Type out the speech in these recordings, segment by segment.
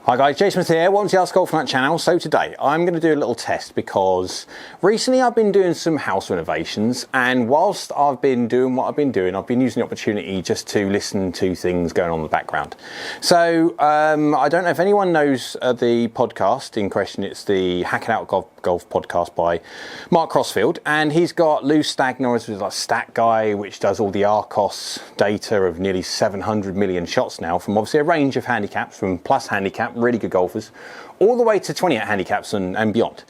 Hi guys, Jason Smith here, welcome to the AskGolfNut channel. So today I'm going to do a little test because recently I've been doing some house renovations, and whilst I've been doing what I've been doing, I've been using the opportunity just to listen to things going on in the background. So I don't know if anyone knows the podcast in question. It's the Hacking Out Golf podcast by Mark Crossfield, and he's got Lou Stagner, who's like stat guy, which does all the Arcos data of nearly 700 million shots now from obviously a range of handicaps, from plus handicap, really good golfers, all the way to 28 handicaps and beyond.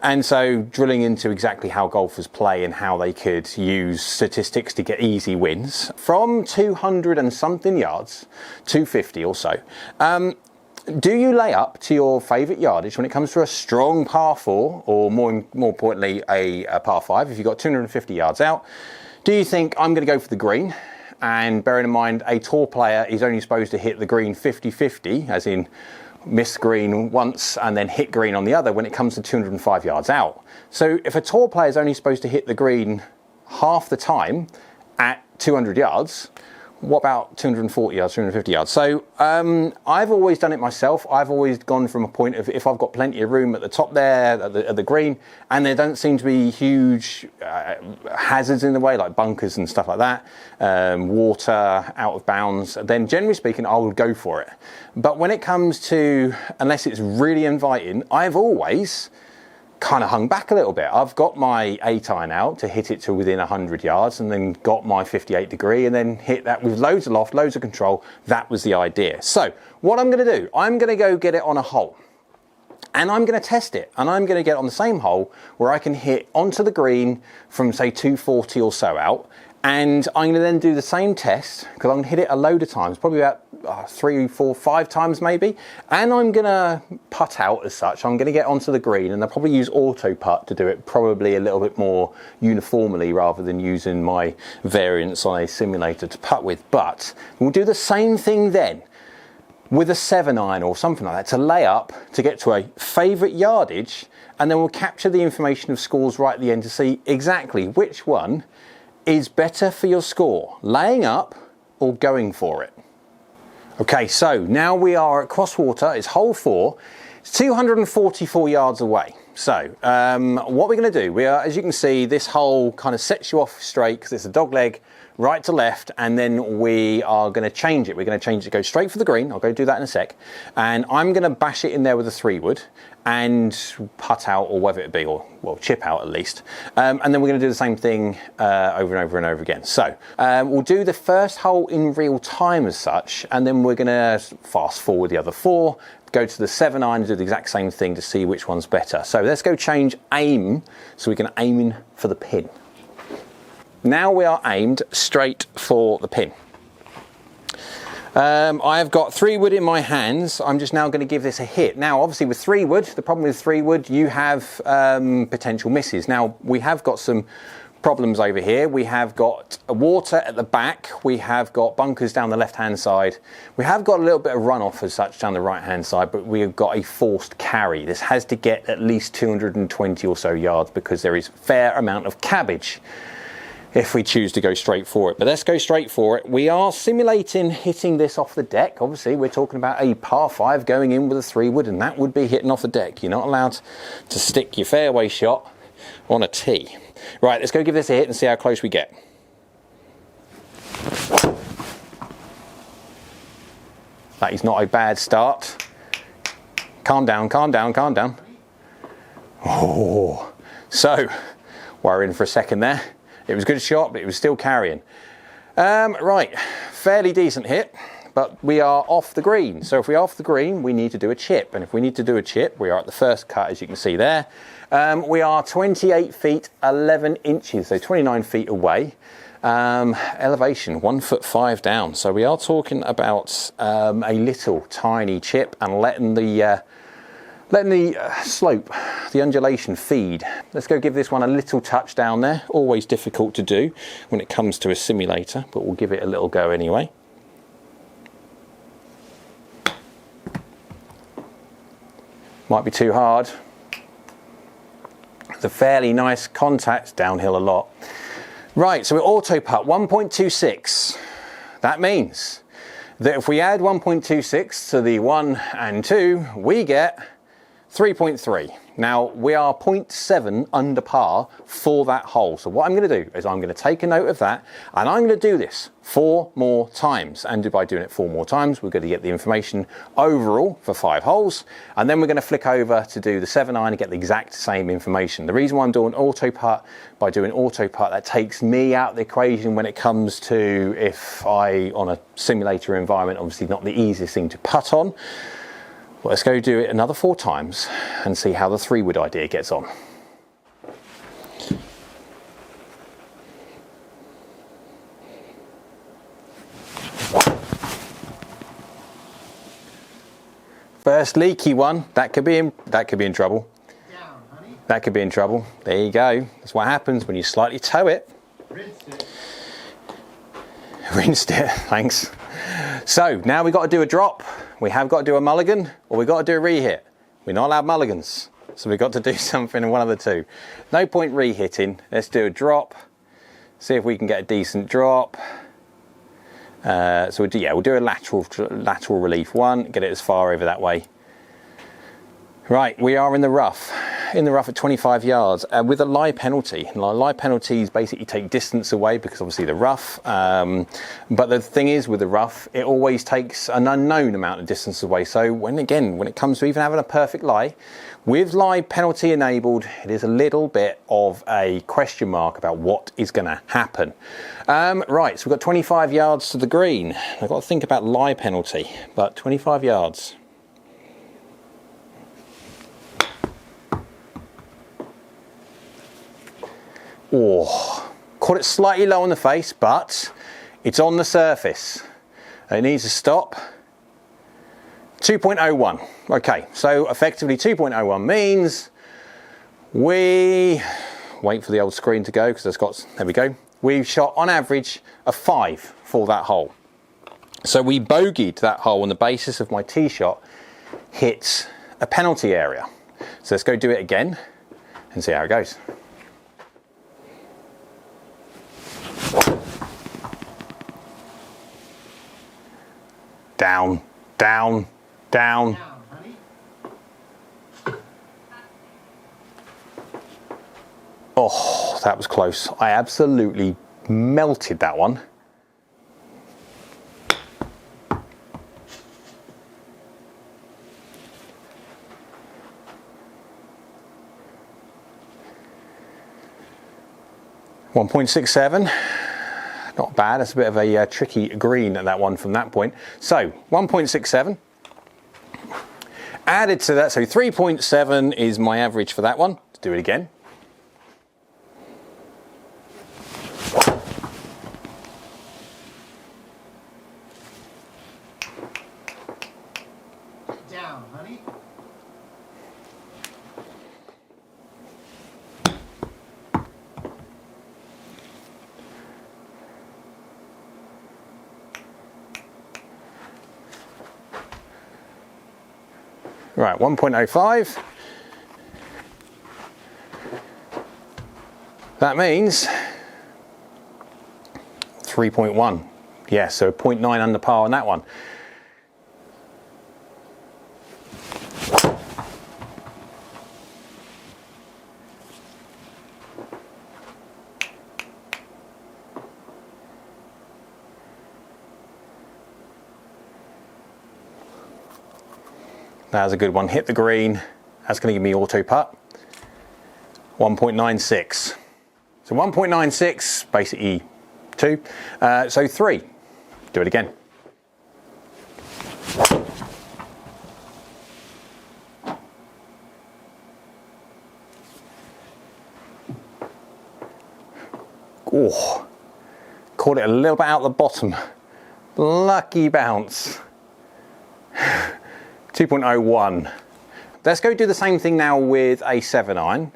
And so drilling into exactly how golfers play and how they could use statistics to get easy wins from 200 and something yards, 250 or so. Do you lay up to your favourite yardage when it comes to a strong par 4, or more importantly a par 5 if you've got 250 yards out? Do you think I'm going to go for the green? And bearing in mind a tour player is only supposed to hit the green 50-50, as in miss green once and then hit green on the other when it comes to 205 yards out. So if a tour player is only supposed to hit the green half the time at 200 yards, what about 240 yards, 250 yards? So I've always done it myself. I've always gone from a point of, if I've got plenty of room at the top there, at the green, and there don't seem to be huge hazards in the way, like bunkers and stuff like that, water, out of bounds, then generally speaking, I will go for it. But when it comes to, unless it's really inviting, I've always kind of hung back a little bit. I've got my 8-iron out to hit it to within 100 yards, and then got my 58 degree and then hit that with loads of loft, loads of control. That was the idea. So what I'm going to do, I'm going to go get it on a hole, and I'm going to test it, and I'm going to get on the same hole where I can hit onto the green from say 240 or so out. And I'm going to then do the same test, because I'm going to hit it a load of times, probably about 3, 4, 5 times maybe. And I'm going to putt out as such. I'm going to get onto the green, and I'll probably use auto putt to do it probably a little bit more uniformly rather than using my variants on a simulator to putt with. But we'll do the same thing then with a 7-iron or something like that to lay up to get to a favourite yardage, and then we'll capture the information of scores right at the end to see exactly which one is better for your score, laying up or going for it. Okay, so now we are at Crosswater. It's hole 4. It's 244 yards away. So what we're going to do, we are, as you can see, this hole kind of sets you off straight because it's a dog leg, right to left, and then we are going to change it. We're going to change it, go straight for the green. I'll go do that in a sec. And I'm going to bash it in there with a 3-wood and putt out, or whether it be, or well, chip out at least. And then we're going to do the same thing over and over and over again. So we'll do the first hole in real time as such, and then we're going to fast forward the other 4, go to the 7-iron and do the exact same thing to see which one's better. So let's go change aim, so we can aim in for the pin. Now we are aimed straight for the pin. I've got 3-wood in my hands. I'm just now going to give this a hit. Now, obviously with 3-wood, the problem with 3-wood, you have potential misses. Now, we have got some problems over here. We have got water at the back. We have got bunkers down the left-hand side. We have got a little bit of runoff as such down the right-hand side, but we have got a forced carry. This has to get at least 220 or so yards because there is a fair amount of cabbage if we choose to go straight for it. But let's go straight for it. We are simulating hitting this off the deck. Obviously, we're talking about a par 5 going in with a 3-wood, and that would be hitting off the deck. You're not allowed to stick your fairway shot on a tee. Right, let's go give this a hit and see how close we get. That is not a bad start. Calm down, calm down, calm down. Oh, so worrying for a second there. It was a good shot, but it was still carrying. Right, fairly decent hit, but we are off the green. So if we're off the green, we need to do a chip. And if we need to do a chip, we are at the first cut, as you can see there. We are 28 feet, 11 inches, so 29 feet away. Elevation, 1'5" down. So we are talking about a little tiny chip and letting the slope, the undulation feed. Let's go give this one a little touch down there. Always difficult to do when it comes to a simulator, but we'll give it a little go anyway. Might be too hard. It's a fairly nice contact, downhill a lot. Right, so we're auto putt 1.26. That means that if we add 1.26 to the 1 and 2, we get 3.3. Now, we are 0.7 under par for that hole. So what I'm going to do is I'm going to take a note of that, and I'm going to do this 4 more times. And by doing it 4 more times, we're going to get the information overall for 5 holes. And then we're going to flick over to do the 7 iron and get the exact same information. The reason why I'm doing auto putt, by doing auto putt, that takes me out of the equation when it comes to if I, on a simulator environment, obviously not the easiest thing to putt on. Well, let's go do it another 4 times and see how the 3-wood idea gets on. First leaky one, that could be in trouble. Down, honey. That could be in trouble. There you go. That's what happens when you slightly toe it. Rinsed it. Rinsed it, thanks. So now we've got to do a drop, we have got to do a mulligan, or we've got to do a re-hit. We're not allowed mulligans, so we've got to do something in one of the two. No point re-hitting. Let's do a drop, see if we can get a decent drop. So we'll do a lateral relief one, get it as far over that way. Right, we are in the rough at 25 yards with a lie penalty. Lie penalties basically take distance away because obviously the rough, but the thing is with the rough, it always takes an unknown amount of distance away. So when it comes to even having a perfect lie, with lie penalty enabled, it is a little bit of a question mark about what is going to happen. Right, so we've got 25 yards to the green. I've got to think about lie penalty, but 25 yards. Oh, caught it slightly low on the face, but it's on the surface. It needs to stop. 2.01. Okay, so effectively 2.01 means we wait for the old screen to go because it's got, there we go. We've shot on average a 5 for that hole. So we bogeyed that hole on the basis of my tee shot hits a penalty area. So let's go do it again and see how it goes. Down, down, down. Down, honey. Oh, that was close. I absolutely melted that one. .67. Not bad. That's a bit of a tricky green at that one from that point. So 1.67 added to that. So 3.7 is my average for that one. Let's do it again. Down, honey. Right, 1.05. That means 3.1. Yeah, so 0.9 under par on that one. That was a good one. Hit the green. That's going to give me auto putt. 1.96. So 1.96, basically 2. So 3. Do it again. Oh, caught it a little bit out the bottom. Lucky bounce. 2.01. Let's go do the same thing now with a 7 iron,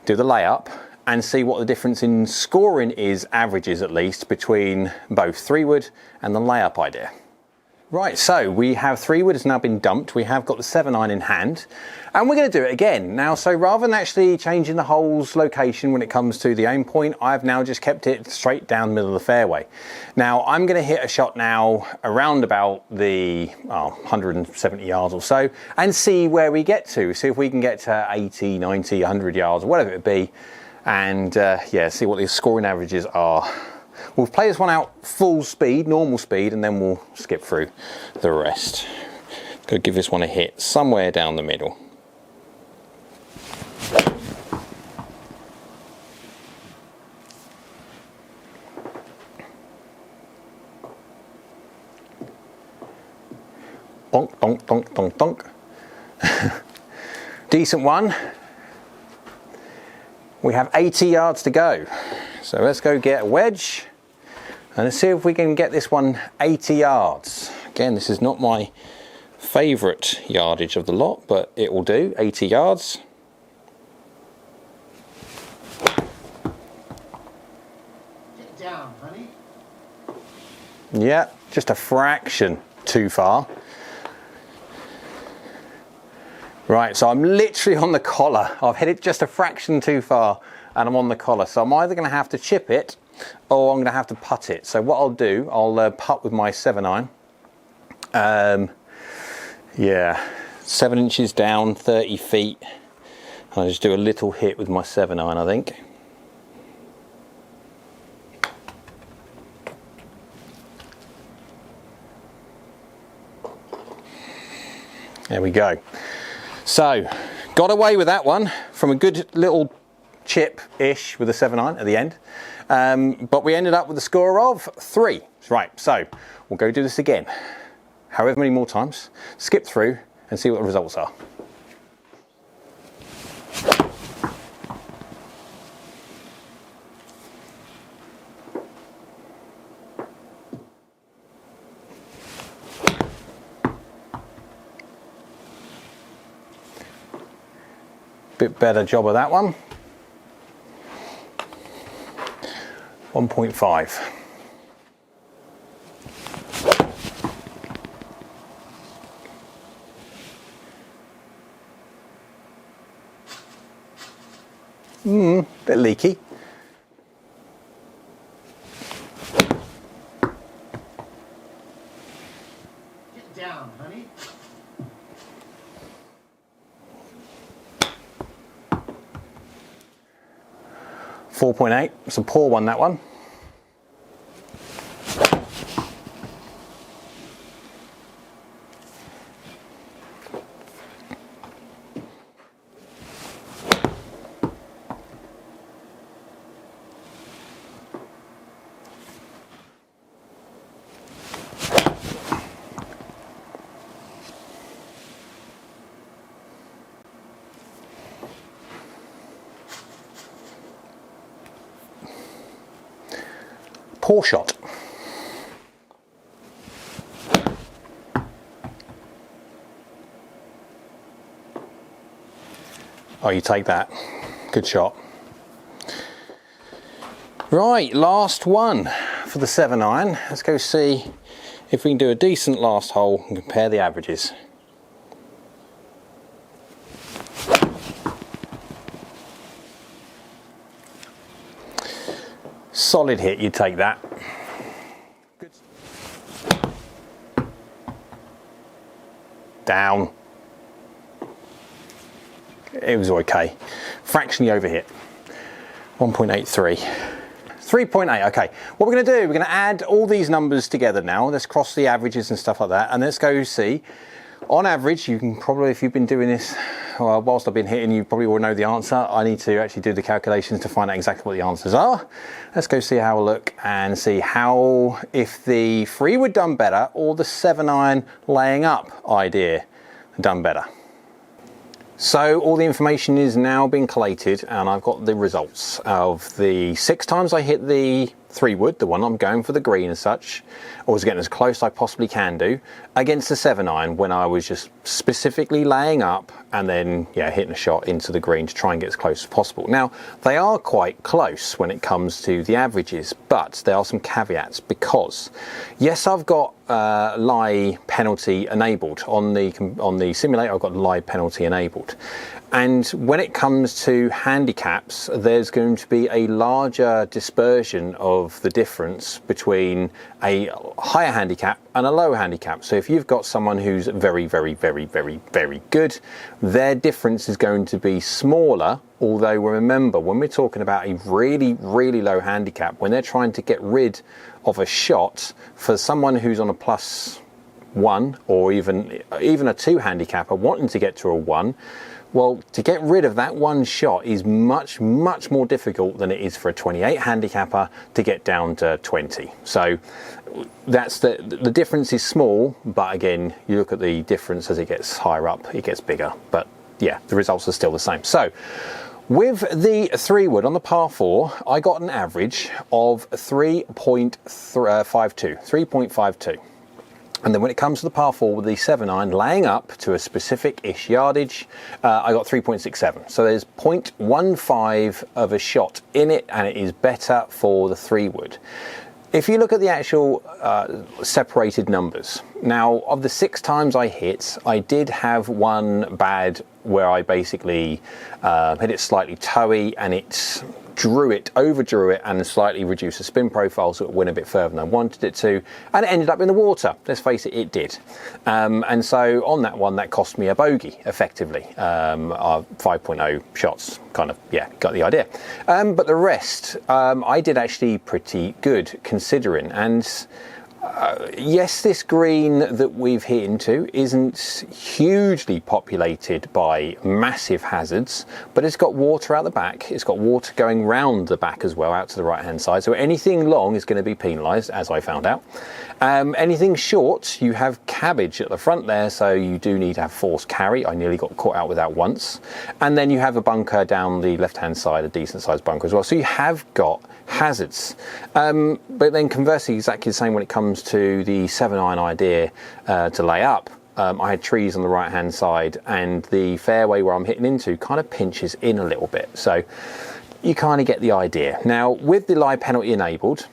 do the layup, and see what the difference in scoring is, averages at least, between both 3-wood and the layup idea. Right, so we have 3 wood has now been dumped. We have got the 7-iron in hand, and we're going to do it again. Now, so rather than actually changing the hole's location when it comes to the aim point, I've now just kept it straight down the middle of the fairway. Now, I'm going to hit a shot now around about the 170 yards or so, and see where we get to. See if we can get to 80, 90, 100 yards, or whatever it be, and yeah, see what the scoring averages are. We'll play this one out full speed, normal speed, and then we'll skip through the rest. Go give this one a hit somewhere down the middle. Bonk, bonk, bonk, bonk, bonk. Decent one. We have 80 yards to go. So let's go get a wedge and let's see if we can get this one 80 yards. Again, this is not my favourite yardage of the lot, but it will do, 80 yards. Get down, honey. Yeah, just a fraction too far. Right, so I'm literally on the collar. I've hit it just a fraction too far and I'm on the collar. So I'm either going to have to chip it or I'm going to have to putt it. So what I'll do, I'll putt with my 7-iron. Yeah, 7 inches down, 30 feet. I'll just do a little hit with my 7-iron, I think. There we go. So, got away with that one from a good little chip-ish with a 7-iron at the end. But we ended up with a score of 3. Right, so we'll go do this again. However many more times, skip through and see what the results are. Bit better job of that one. 1.5. Bit leaky. Get down, honey. .8. It's a poor one, that one. Poor shot. Oh, you take that. Good shot. Right, last one for the 7-iron. Let's go see if we can do a decent last hole and compare the averages. Solid hit, you take that. Good. Down. It was okay. Fractionally over hit. 1.83. 3.8, okay. What we're going to do, we're going to add all these numbers together now. Let's cross the averages and stuff like that, and let's go see. On average, you can probably, if you've been doing this, well, whilst I've been hitting, you probably will know the answer. I need to actually do the calculations to find out exactly what the answers are. Let's go see how I look and see how, if the 3 wood done better or the 7-iron laying up idea done better. So all the information is now being collated and I've got the results of the 6 times I hit the 3 wood, the one I'm going for the green as such, or was getting as close as I possibly can do, against the 7-iron when I was just specifically laying up and then hitting a shot into the green to try and get as close as possible. Now they are quite close when it comes to the averages, but there are some caveats because yes, I've got lie penalty enabled on the simulator. I've got lie penalty enabled, and when it comes to handicaps, there's going to be a larger dispersion of the difference between a higher handicap and a lower handicap. So if you've got someone who's very, very, very, very, very good, their difference is going to be smaller. Although remember, when we're talking about a really, really low handicap, when they're trying to get rid of a shot, for someone who's on a +1 or even a 2 handicapper wanting to get to a 1, well, to get rid of that one shot is much, much more difficult than it is for a 28 handicapper to get down to 20. So that's the difference is small, but again, you look at the difference as it gets higher up, it gets bigger. But yeah, the results are still the same. So with the 3-wood on the par 4, I got an average of 3.52. And then when it comes to the par 4 with the 7-iron laying up to a specific-ish yardage, I got 3.67. So there's 0.15 of a shot in it, and it is better for the 3-wood. If you look at the actual separated numbers, now of the 6 times I hit, I did have one bad where I basically hit it slightly toey and it overdrew it and slightly reduced the spin profile so it went a bit further than I wanted it to, and it ended up in the water. Let's face it, it did. And so on that one, that cost me a bogey, effectively. 5.0 shots, kind of, yeah, got the idea. But the rest, I did actually pretty good considering. And yes, this green that we've hit into isn't hugely populated by massive hazards, but it's got water out the back. It's got water going round the back as well, out to the right-hand side. So anything long is going to be penalised, as I found out. Anything short, you have cabbage at the front there, so you do need to have forced carry. I nearly got caught out with that once. And then you have a bunker down the left-hand side, a decent-sized bunker as well. So you have got hazards. But then conversely, exactly the same when it comes to the 7-iron idea to lay up. I had trees on the right hand side, and the fairway where I'm hitting into kind of pinches in a little bit, so you kind of get the idea. Now with the lie penalty enabled,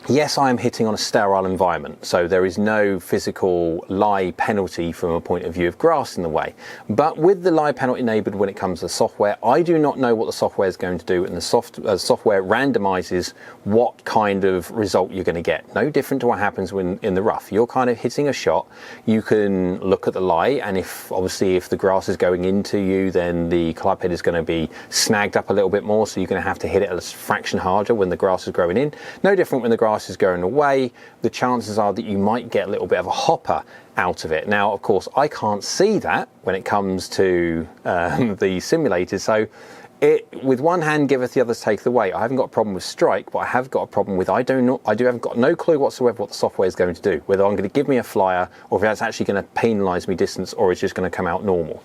yes, I am hitting on a sterile environment, so there is no physical lie penalty from a point of view of grass in the way. But with the lie penalty enabled when it comes to the software, I do not know what the software is going to do, and the software randomizes what kind of result you're going to get. No different to what happens when in the rough. You're kind of hitting a shot, you can look at the lie, and if the grass is going into you, then the club head is going to be snagged up a little bit more, so you're going to have to hit it a fraction harder when the grass is growing in. No different when the grass is going away. The chances are that you might get a little bit of a hopper out of it. Now, of course, I can't see that when it comes to the simulators, so it with one hand giveth, the others taketh away. I haven't got a problem with strike, but I have got a problem with haven't got no clue whatsoever what the software is going to do, whether I'm going to give me a flyer or if that's actually going to penalise me distance or it's just going to come out normal.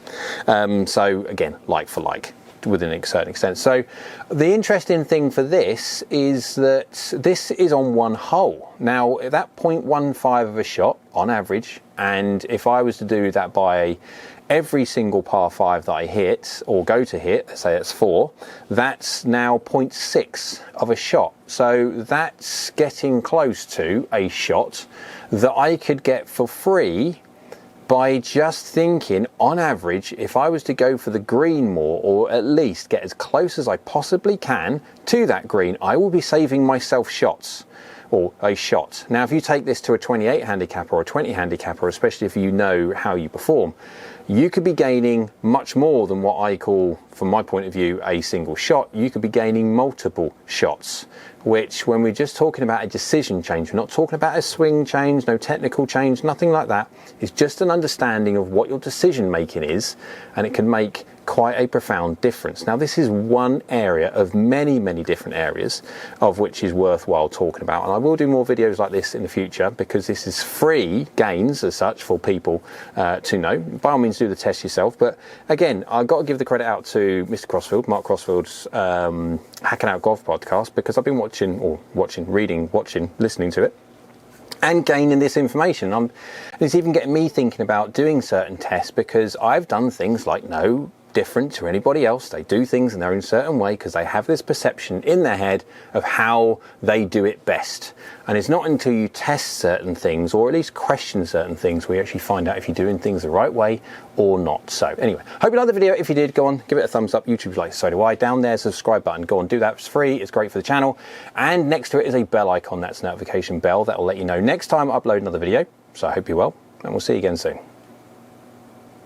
So again, like for like, within a certain extent. So the interesting thing for this is that this is on one hole. Now that 0.15 of a shot on average, and if I was to do that by every single par 5 that I hit or go to hit, let's say it's 4, that's now 0.6 of a shot. So that's getting close to a shot that I could get for free by just thinking, on average, if I was to go for the green more, or at least get as close as I possibly can to that green, I will be saving myself shots, or a shot. Now, if you take this to a 28 handicapper or a 20 handicapper, especially if you know how you perform, you could be gaining much more than what I call, from my point of view, a single shot. You could be gaining multiple shots, which when we're just talking about a decision change, we're not talking about a swing change, no technical change, nothing like that. It's just an understanding of what your decision making is, and it can make quite a profound difference. Now, this is one area of many, many different areas of which is worthwhile talking about, and I will do more videos like this in the future because this is free gains as such for people to know. By all means, do the test yourself, but again, I've got to give the credit out to Mr. Crossfield, Mark Crossfield's Hacking Out Golf podcast, because I've been listening to it, and gaining this information. It's even getting me thinking about doing certain tests, because I've done things like no different to anybody else. They do things in their own certain way because they have this perception in their head of how they do it best. And it's not until you test certain things, or at least question certain things, where you actually find out if you're doing things the right way or not. So anyway, hope you liked the video. If you did, go on, give it a thumbs up. YouTube's like, so do I. Down there, subscribe button. Go on, do that. It's free. It's great for the channel. And next to it is a bell icon. That's a notification bell that will let you know next time I upload another video. So I hope you're well, and we'll see you again soon.